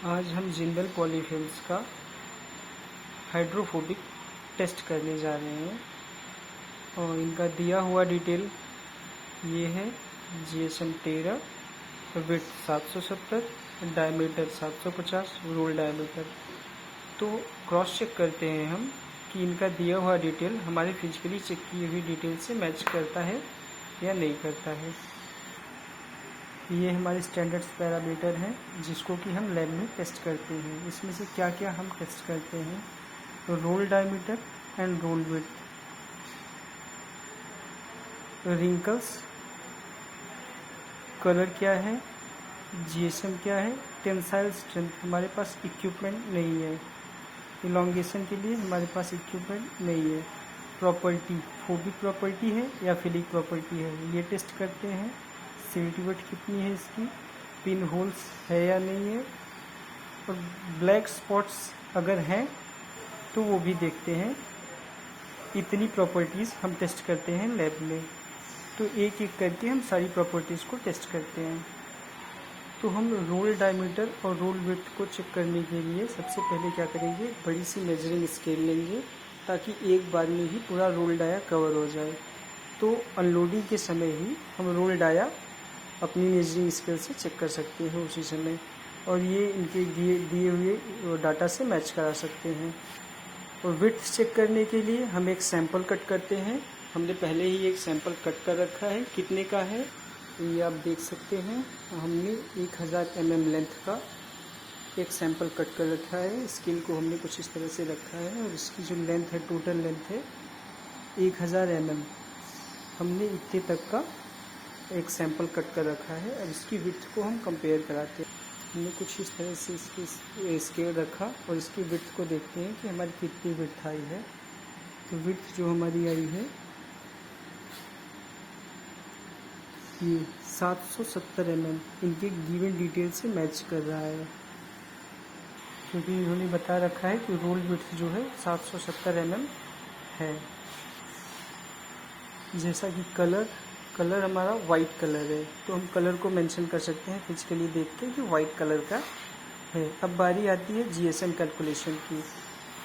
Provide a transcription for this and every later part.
आज हम जिंदल पॉलीफिल्स का हाइड्रोफोबिक टेस्ट करने जा रहे हैं और इनका दिया हुआ डिटेल ये है। GSM 13, width 770, diameter 750, roll diameter. तो क्रॉस चेक करते हैं हम कि इनका दिया हुआ डिटेल हमारे फिजिकली चेक की हुई डिटेल से मैच करता है या नहीं करता है। ये हमारे स्टैंडर्ड्स पैरामीटर हैं जिसको कि हम लैब में टेस्ट करते हैं। इसमें से क्या क्या हम टेस्ट करते हैं, तो roll diameter and roll width, wrinkles, colour क्या है, GSM क्या है, टेंसाइल स्ट्रेंथ। हमारे पास इक्विपमेंट नहीं है, इलॉन्गेशन के लिए हमारे पास इक्विपमेंट नहीं है। प्रॉपर्टी, फोबिक प्रॉपर्टी है या फिलिक प्रॉपर्टी है, ये टेस्ट करते हैं। सीवीटी वेट कितनी है इसकी, पिन होल्स है या नहीं है, और ब्लैक स्पॉट्स अगर हैं तो वो भी देखते हैं। इतनी प्रॉपर्टीज़ हम टेस्ट करते हैं लैब में। तो एक एक करके हम सारी प्रॉपर्टीज़ को टेस्ट करते हैं। तो हम रोल डायमीटर और रोल विड्थ को चेक करने के लिए सबसे पहले क्या करेंगे, बड़ी सी मेजरिंग स्केल लेंगे ताकि एक बार में ही पूरा रोल डाया कवर हो जाए। तो अनलोडिंग के समय ही हम रोल डाया अपनी मेजरिंग स्केल से चेक कर सकते हैं उसी समय, और ये इनके दिए हुए डाटा से मैच करा सकते हैं। और विड्थ चेक करने के लिए हम एक सैंपल कट करते हैं। हमने पहले ही एक सैंपल कट कर रखा है, कितने का है ये आप देख सकते हैं। हमने 1000 mm लेंथ का एक सैंपल कट कर रखा है। स्केल को हमने कुछ इस तरह से रखा है और इसकी जो लेंथ है, टोटल लेंथ है 1000 mm। हमने इतने तक का एक सैंपल कट कर रखा है। अब इसकी विड्थ को हम कंपेयर कराते हैं। हमने कुछ इस तरह से इसकी स्केल रखा और इसकी विड्थ को देखते हैं कि हमारी कितनी विड्थ आई है। तो विड्थ जो हमारी आई है ये 770 mm इनके गिवन डिटेल से मैच कर रहा है, क्योंकि इन्होंने बता रखा है कि रोल विड्थ जो है 770 mm है। जैसा कि कलर हमारा वाइट कलर है, तो हम कलर को मेंशन कर सकते हैं फिजिकली देख के कि वाइट कलर का है। अब बारी आती है GSM कैलकुलेशन की।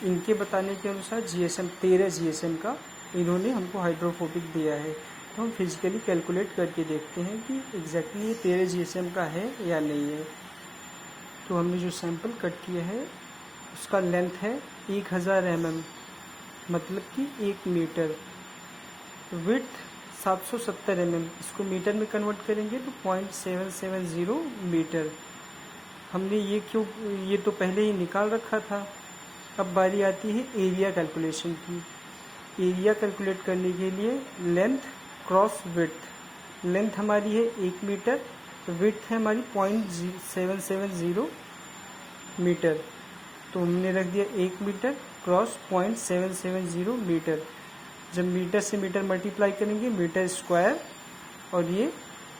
इनके बताने के अनुसार GSM 13 GSM का इन्होंने हमको हाइड्रोफोबिक दिया है। तो हम फिजिकली कैलकुलेट करके देखते हैं कि एग्जैक्टली ये 13 GSM का है या नहीं है। तो हमने जो सैंपल कट किया है उसका लेंथ है 1000 mm, मतलब कि 1 मीटर। विड्थ 770 mm, इसको मीटर में कन्वर्ट करेंगे तो 0.770 मीटर। हमने ये तो पहले ही निकाल रखा था। अब बारी आती है एरिया कैलकुलेशन की। एरिया कैलकुलेट करने के लिए लेंथ क्रॉस विड्थ। लेंथ हमारी है 1 मीटर, विड्थ है हमारी 0.770 मीटर। तो हमने रख दिया 1 मीटर क्रॉस 0.770 मीटर। जब मीटर से मीटर मल्टीप्लाई करेंगे मीटर स्क्वायर, और ये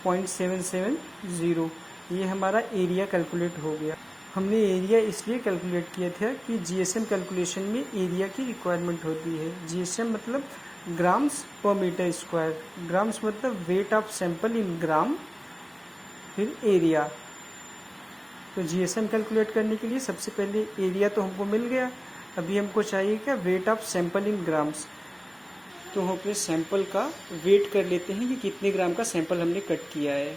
0.770, ये हमारा एरिया कैलकुलेट हो गया। हमने एरिया इसलिए कैलकुलेट किया था कि GSM कैलकुलेशन में एरिया की रिक्वायरमेंट होती है। GSM मतलब ग्राम्स पर मीटर स्क्वायर, ग्राम्स मतलब वेट ऑफ सैंपल इन ग्राम, फिर एरिया। तो GSM कैलकुलेट करने के लिए सबसे पहले एरिया तो हमको मिल गया, अभी हमको चाहिए क्या, weight of sample in grams. तो हम अपने सैंपल का वेट कर लेते हैं कि कितने ग्राम का सैंपल हमने कट किया है।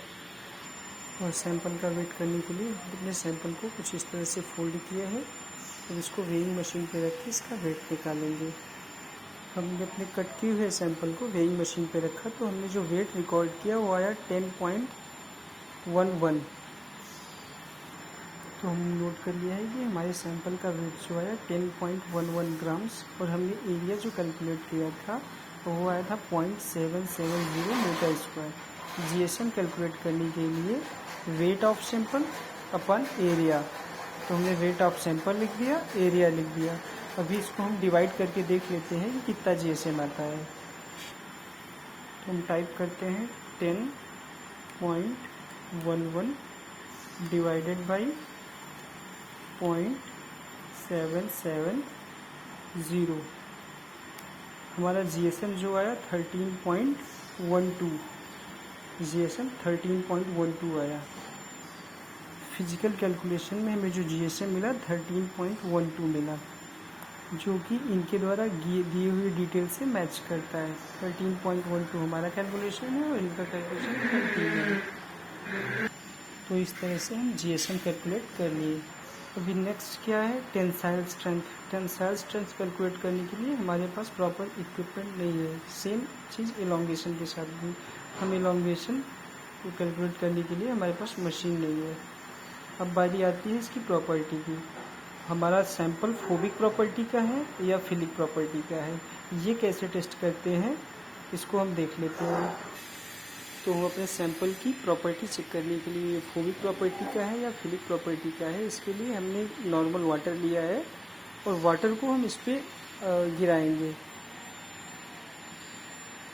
और सैंपल का वेट करने के लिए अपने सैंपल को कुछ इस तरह से फोल्ड किया है और इसको वेइंग मशीन पे रख के इसका वेट निकालेंगे। हमने अपने कट किए हुए सैंपल को वेइंग मशीन पे रखा, तो हमने जो वेट रिकॉर्ड किया वो आया 10.11। तो हमने नोट कर लिया है कि हमारे सैंपल का वेट जो आया 10.11 ग्राम्स, और हमने एरिया जो कैलकुलेट किया था वो आया था 0.770 मीटर स्क्वायर। GSM कैलकुलेट करने के लिए weight of sample upon area, तो हमने वेट ऑफ सैंपल लिख दिया, एरिया लिख दिया। अभी इसको हम डिवाइड करके देख लेते हैं कि कितना GSM आता है। तो हम टाइप करते हैं 10.11 डिवाइडेड बाई 0.770। हमारा GSM जो आया 13.12, GSM 13.12 आया। फिजिकल कैलकुलेशन में हमें जो GSM मिला 13.12 मिला, जो कि इनके द्वारा दी हुई डिटेल से मैच करता है। 13.12 हमारा कैलकुलेशन है और इनका कैलकुलेशन 13 है। तो इस तरह से हम GSM कैलकुलेट कर लिए। अभी नेक्स्ट क्या है, tensile strength. Tensile strength calculate करने के लिए हमारे पास प्रॉपर इक्विपमेंट नहीं है। सेम चीज़ एलोंगेशन के साथ भी, हम एलोंगेशन को कैलकुलेट करने के लिए हमारे पास मशीन नहीं है। अब बारी आती है इसकी प्रॉपर्टी की। हमारा सैंपल फोबिक प्रॉपर्टी का है या फिलिक प्रॉपर्टी का है, ये कैसे टेस्ट करते हैं इसको हम देख लेते हैं। तो हम अपने सैंपल की प्रॉपर्टी चेक करने के लिए ये फोबिक प्रॉपर्टी का है या फिलिक प्रॉपर्टी का है, इसके लिए हमने नॉर्मल वाटर लिया है और वाटर को हम इस पर गिराएंगे।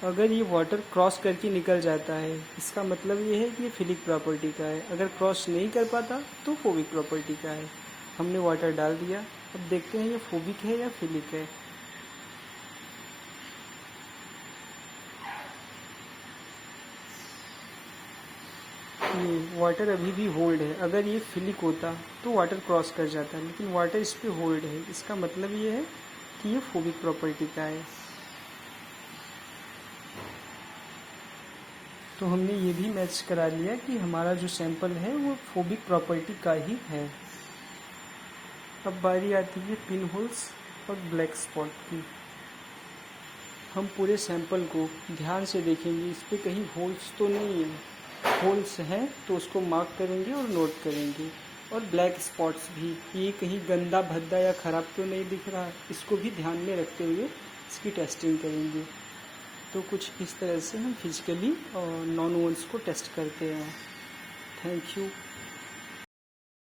अगर ये वाटर क्रॉस करके निकल जाता है, इसका मतलब ये है कि ये फिलिक प्रॉपर्टी का है। अगर क्रॉस नहीं कर पाता तो फोबिक प्रॉपर्टी का है। हमने वाटर डाल दिया, अब देखते हैं ये फोबिक है या फिलिक है। ये वाटर अभी भी होल्ड है। अगर ये फिलिक होता तो वाटर क्रॉस कर जाता, लेकिन वाटर इस पे होल्ड है, इसका मतलब ये है कि ये फोबिक प्रॉपर्टी का है। तो हमने ये भी मैच करा लिया कि हमारा जो सैंपल है वो फोबिक प्रॉपर्टी का ही है। अब बारी आती है पिन होल्स और ब्लैक स्पॉट की। हम पूरे सैंपल को ध्यान से देखेंगे, इस पर कहीं होल्स तो नहीं है। होल्स हैं तो उसको मार्क करेंगे और नोट करेंगे। और ब्लैक स्पॉट्स भी, ये कहीं गंदा भद्दा या ख़राब तो नहीं दिख रहा, इसको भी ध्यान में रखते हुए इसकी टेस्टिंग करेंगे। तो कुछ इस तरह से हम फिजिकली नॉन वोन्स को टेस्ट करते हैं। Thank you.